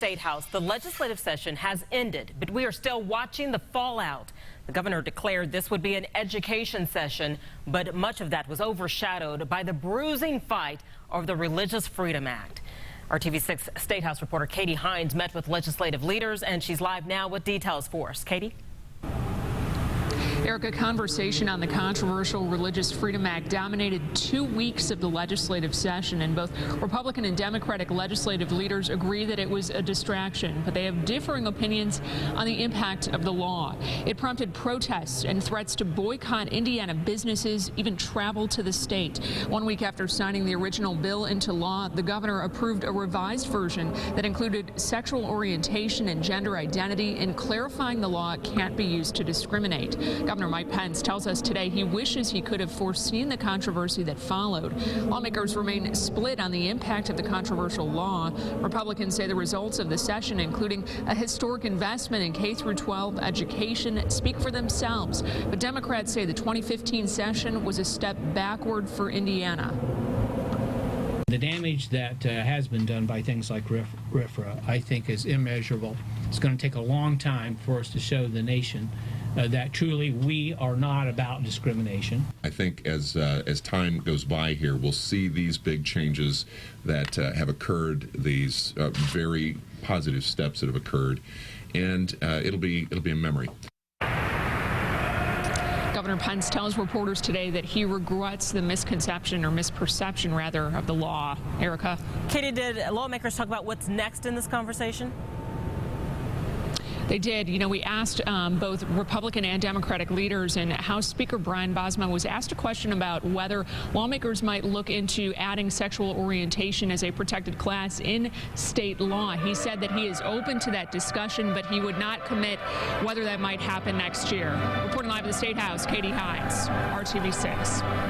State House, the legislative session has ended, but we are still watching the fallout. The governor declared this would be an education session, but much of that was overshadowed by the bruising fight over the Religious Freedom Act. RTV6 State House reporter Katie Hines met with legislative leaders, and she's live now with details for us. Katie? Erica, conversation on the controversial Religious Freedom Act dominated 2 weeks of the legislative session, and both Republican and Democratic legislative leaders agree that it was a distraction, but they have differing opinions on the impact of the law. It prompted protests and threats to boycott Indiana businesses, even travel to the state. 1 week after signing the original bill into law, the governor approved a revised version that included sexual orientation and gender identity, and clarifying the law can't be used to discriminate. Governor Pence tells us today he wishes he could have foreseen the controversy that followed. Lawmakers remain split on the impact of the controversial law. Republicans say the results of the session, including a historic investment in K-12 education, speak for themselves. But Democrats say the 2015 session was a step backward for Indiana. The damage that has been done by things like RFRA, I think, is immeasurable. It's going to take a long time for us to show the nation that truly we are not about discrimination. I think as time goes by here, we'll see these big changes that have occurred, these very positive steps that have occurred, and it'll be a memory. Governor Pence tells reporters today that he regrets the misperception rather, of the law. Erica? Katie, did lawmakers talk about what's next in this conversation? They did. You know, we asked both Republican and Democratic leaders, and House Speaker Brian Bosma was asked a question about whether lawmakers might look into adding sexual orientation as a protected class in state law. He said that he is open to that discussion, but he would not commit whether that might happen next year. Reporting live at the State House, Katie Hines, RTV6.